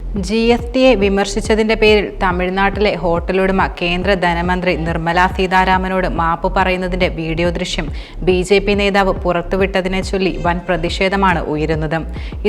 GSTയെ വിമർശിച്ചതിന്റെ പേരിൽ തമിഴ്നാട്ടിലെ ഹോട്ടലുടമ കേന്ദ്ര ധനമന്ത്രി നിർമ്മല സീതാരാമനോട് മാപ്പ് പറയുന്നതിന്റെ വീഡിയോ ദൃശ്യം BJP നേതാവ് പുറത്തുവിട്ടതിനെ ചൊല്ലി വൻ പ്രതിഷേധമാണ് ഉയരുന്നത്.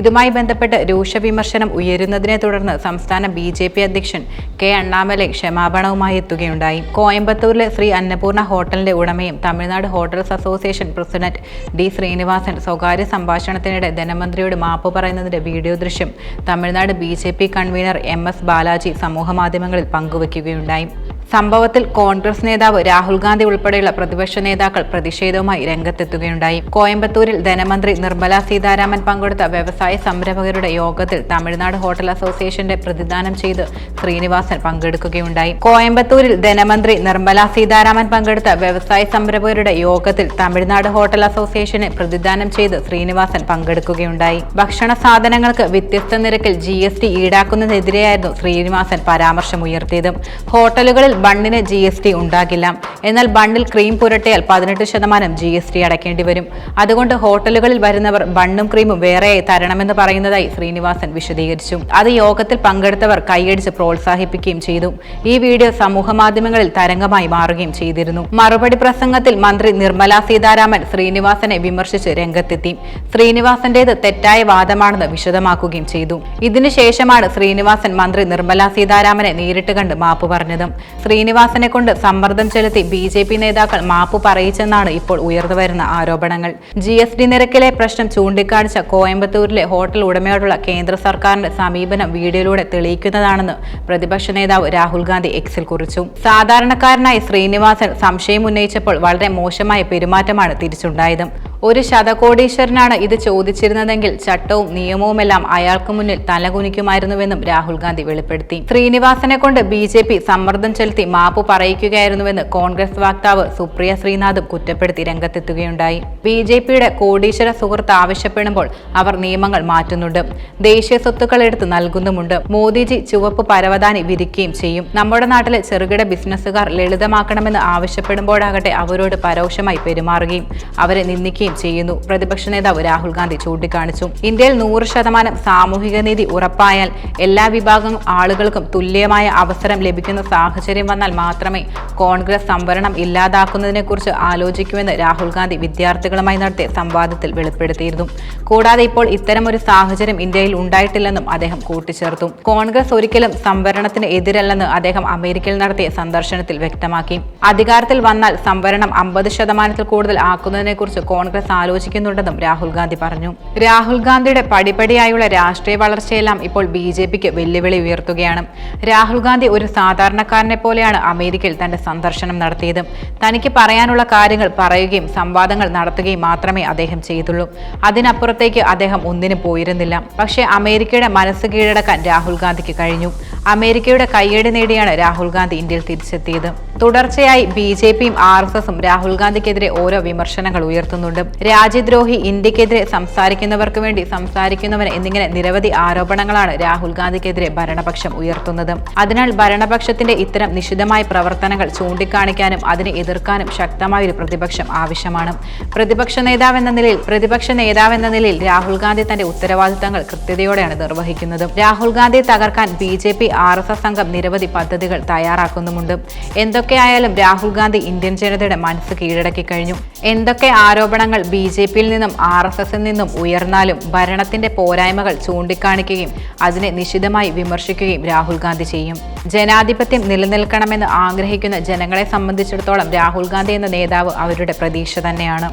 ഇതുമായി ബന്ധപ്പെട്ട് രൂക്ഷ വിമർശനം ഉയരുന്നതിനെ തുടർന്ന് സംസ്ഥാന BJP അധ്യക്ഷൻ കെ അണ്ണാമലൈ ക്ഷമാപണവുമായി എത്തുകയുണ്ടായി. കോയമ്പത്തൂരിലെ ശ്രീ അന്നപൂർണ ഹോട്ടലിന്റെ ഉടമയും Tamil Nadu hotels association president D. Srinivasan സ്വകാര്യ സംഭാഷണത്തിനിടെ ധനമന്ത്രിയോട് മാപ്പ് പറയുന്നതിന്റെ വീഡിയോ ദൃശ്യം Tamil Nadu BJP convener MS Balaji സമൂഹമാധ്യമങ്ങളിൽ പങ്കുവയ്ക്കുകയുണ്ടായി. സംഭവത്തിൽ കോൺഗ്രസ് നേതാവ് രാഹുൽ ഗാന്ധി ഉൾപ്പെടെയുള്ള പ്രതിപക്ഷ നേതാക്കൾ പ്രതിഷേധവുമായി രംഗത്തെത്തുകയുണ്ടായി. കോയമ്പത്തൂരിൽ ധനമന്ത്രി നിർമ്മല സീതാരാമൻ പങ്കെടുത്ത വ്യവസായ സംരംഭകരുടെ യോഗത്തിൽ തമിഴ്നാട് ഹോട്ടൽ അസോസിയേഷന്റെ പ്രതിദാനം ചെയ്ത് ശ്രീനിവാസൻ പങ്കെടുക്കുകയുണ്ടായി. കോയമ്പത്തൂരിൽ ധനമന്ത്രി നിർമ്മല സീതാരാമൻ പങ്കെടുത്ത വ്യവസായ സംരംഭകരുടെ യോഗത്തിൽ തമിഴ്നാട് ഹോട്ടൽ അസോസിയേഷന് പ്രതിദാനം ചെയ്ത് ശ്രീനിവാസൻ പങ്കെടുക്കുകയുണ്ടായി. ഭക്ഷണ സാധനങ്ങൾക്ക് വ്യത്യസ്ത നിരക്കിൽ GST ഈടാക്കുന്നതിനെതിരെയായിരുന്നു ശ്രീനിവാസൻ പരാമർശമുയർത്തിയത്. ഹോട്ടലുകളിൽ ബണ്ണിന് GST ഉണ്ടാകില്ല, എന്നാൽ ബണ്ണിൽ ക്രീം പുരട്ടിയാൽ 18% GST അടയ്ക്കേണ്ടി വരും. അതുകൊണ്ട് ഹോട്ടലുകളിൽ വരുന്നവർ ബണ്ണും ക്രീമും വേറെയായി തരണമെന്ന് പറയുന്നതായി ശ്രീനിവാസൻ വിശദീകരിച്ചു. അത് യോഗത്തിൽ പങ്കെടുത്തവർ കൈയടിച്ച് പ്രോത്സാഹിപ്പിക്കുകയും ചെയ്തു. ഈ വീഡിയോ സമൂഹ മാധ്യമങ്ങളിൽ തരംഗമായി മാറുകയും ചെയ്തിരുന്നു. മറുപടി പ്രസംഗത്തിൽ മന്ത്രി നിർമ്മല സീതാരാമൻ ശ്രീനിവാസനെ വിമർശിച്ച് രംഗത്തെത്തി. ശ്രീനിവാസന്റേത് തെറ്റായ വാദമാണെന്ന് വിശദമാക്കുകയും ചെയ്തു. ഇതിനുശേഷമാണ് ശ്രീനിവാസൻ മന്ത്രി നിർമ്മല സീതാരാമനെ നേരിട്ട് കണ്ട് മാപ്പ് പറഞ്ഞത്. ശ്രീനിവാസനെ കൊണ്ട് സമ്മർദ്ദം ചെലുത്തി BJP നേതാക്കൾ മാപ്പ് പറയിച്ചെന്നാണ് ഇപ്പോൾ ഉയർന്നുവരുന്ന ആരോപണങ്ങൾ. GST നിരക്കിലെ പ്രശ്നം ചൂണ്ടിക്കാണിച്ച കോയമ്പത്തൂരിലെ ഹോട്ടൽ ഉടമയോടുള്ള കേന്ദ്ര സർക്കാരിന്റെ സമീപനം വീഡിയോയിലൂടെ തെളിയിക്കുന്നതാണെന്ന് പ്രതിപക്ഷ നേതാവ് രാഹുൽ ഗാന്ധി Xൽ കുറിച്ചു. സാധാരണക്കാരനായ ശ്രീനിവാസൻ സംശയം ഉന്നയിച്ചപ്പോൾ വളരെ മോശമായ പെരുമാറ്റമാണ് തിരിച്ചുണ്ടായത്. ഒരു ശതകോടീശ്വരനാണ് ഇത് ചോദിച്ചിരുന്നതെങ്കിൽ ചട്ടവും നിയമവുമെല്ലാം അയാൾക്ക് മുന്നിൽ തലകുനിക്കുമായിരുന്നുവെന്നും രാഹുൽ ഗാന്ധി വെളിപ്പെടുത്തി. ശ്രീനിവാസനെ കൊണ്ട് BJP സമ്മർദ്ദം ചെലുത്തി മാപ്പ് പറയിക്കുകയായിരുന്നുവെന്ന് കോൺഗ്രസ് വക്താവ് സുപ്രിയ ശ്രീനാഥും കുറ്റപ്പെടുത്തി രംഗത്തെത്തുകയുണ്ടായി. BJPയുടെ കോടീശ്വര സുഹൃത്ത് ആവശ്യപ്പെടുമ്പോൾ അവർ നിയമങ്ങൾ മാറ്റുന്നുണ്ട്, ദേശീയ സ്വത്തുക്കൾ എടുത്ത് നൽകുന്നുമുണ്ട്. മോദിജി ചുവപ്പ് പരവതാനി വിരിക്കുകയും ചെയ്യും. നമ്മുടെ നാട്ടിലെ ചെറുകിട ബിസിനസ്സുകാർ ലളിതമാക്കണമെന്ന് ആവശ്യപ്പെടുമ്പോഴാകട്ടെ അവരോട് പരോക്ഷമായി പെരുമാറുകയും അവരെ നിന്ദിക്കുകയും ചെയ്യുന്നു. പ്രതിപക്ഷ നേതാവ് രാഹുൽ ഗാന്ധി ചൂണ്ടിക്കാണിച്ചു. ഇന്ത്യയിൽ 100% സാമൂഹിക നീതി ഉറപ്പായാൽ എല്ലാ വിഭാഗം ആളുകൾക്കും തുല്യമായ അവസരം ലഭിക്കുന്ന സാഹചര്യം വന്നാൽ മാത്രമേ കോൺഗ്രസ് സംവരണം ഇല്ലാതാക്കുന്നതിനെക്കുറിച്ച് ആലോചിക്കുമെന്ന് രാഹുൽ ഗാന്ധി വിദ്യാർത്ഥികളുമായി നടത്തിയ സംവാദത്തിൽ വെളിപ്പെടുത്തിയിരുന്നു. കൂടാതെ ഇപ്പോൾ ഇത്തരമൊരു സാഹചര്യം ഇന്ത്യയിൽ ഉണ്ടായിട്ടില്ലെന്നും അദ്ദേഹം കൂട്ടിച്ചേർത്തു. കോൺഗ്രസ് ഒരിക്കലും സംവരണത്തിന് എതിരല്ലെന്ന് അദ്ദേഹം അമേരിക്കയിൽ നടത്തിയ സന്ദർശനത്തിൽ വ്യക്തമാക്കി. അധികാരത്തിൽ വന്നാൽ സംവരണം 50% കൂടുതൽ ആക്കുന്നതിനെക്കുറിച്ച് കോൺഗ്രസ് ആലോചിക്കുന്നുണ്ടെന്നും രാഹുൽ ഗാന്ധി പറഞ്ഞു. രാഹുൽ ഗാന്ധിയുടെ പടിപടിയായുള്ള രാഷ്ട്രീയ വളർച്ചയെല്ലാം ഇപ്പോൾ BJPക്ക് വെല്ലുവിളി ഉയർത്തുകയാണ്. രാഹുൽ ഗാന്ധി ഒരു സാധാരണക്കാരനെ പോലെയാണ് അമേരിക്കയിൽ തന്റെ സന്ദർശനം നടത്തിയത്. തനിക്ക് പറയാനുള്ള കാര്യങ്ങൾ പറയുകയും സംവാദങ്ങൾ നടത്തുകയും മാത്രമേ അദ്ദേഹം ചെയ്തുള്ളൂ. അതിനപ്പുറത്തേക്ക് അദ്ദേഹം ഒന്നിനും പോയിരുന്നില്ല. പക്ഷേ അമേരിക്കയുടെ മനസ്സ് കീഴടക്കാൻ രാഹുൽ ഗാന്ധിക്ക് കഴിഞ്ഞു. അമേരിക്കയുടെ കയ്യടി നേടിയാണ് രാഹുൽ ഗാന്ധി ഇന്ത്യയിൽ തിരിച്ചെത്തിയത്. തുടർച്ചയായി BJPയും RSSും രാഹുൽ ഗാന്ധിക്കെതിരെ ഓരോ വിമർശനങ്ങൾ ഉയർത്തുന്നുണ്ട്. രാജ്യദ്രോഹി, ഇന്ത്യക്കെതിരെ സംസാരിക്കുന്നവർക്ക് വേണ്ടി സംസാരിക്കുന്നവൻ എന്നിങ്ങനെ നിരവധി ആരോപണങ്ങളാണ് രാഹുൽ ഗാന്ധിക്കെതിരെ ഭരണപക്ഷം ഉയർത്തുന്നത്. അതിനാൽ ഭരണപക്ഷത്തിന്റെ ഇത്തരം നിശിതമായ പ്രവർത്തനങ്ങൾ ചൂണ്ടിക്കാണിക്കാനും അതിനെ എതിർക്കാനും ശക്തമായൊരു പ്രതിപക്ഷം ആവശ്യമാണ്. പ്രതിപക്ഷ നേതാവെന്ന നിലയിൽ രാഹുൽ ഗാന്ധി തന്റെ ഉത്തരവാദിത്തങ്ങൾ കൃത്യതയോടെയാണ് നിർവഹിക്കുന്നത്. രാഹുൽ ഗാന്ധിയെ തകർക്കാൻ BJP RSS സംഘം നിരവധി പദ്ധതികൾ തയ്യാറാക്കുന്നുമുണ്ട്. എന്തൊക്കെയായാലും രാഹുൽ ഗാന്ധി ഇന്ത്യൻ ജനതയുടെ മനസ്സ് കീഴടക്കി കഴിഞ്ഞു. എന്തൊക്കെ ആരോപണങ്ങൾ BJPയിൽ നിന്നും RSSൽ നിന്നും ഉയർന്നാലും ഭരണത്തിന്റെ പോരായ്മകൾ ചൂണ്ടിക്കാണിക്കുകയും അതിനെ നിശിതമായി വിമർശിക്കുകയും രാഹുൽ ഗാന്ധി ചെയ്യും. ജനാധിപത്യം നിലനിൽക്കണമെന്ന് ആഗ്രഹിക്കുന്ന ജനങ്ങളെ സംബന്ധിച്ചിടത്തോളം രാഹുൽ ഗാന്ധി എന്ന നേതാവ് അവരുടെ പ്രതീക്ഷ തന്നെയാണ്.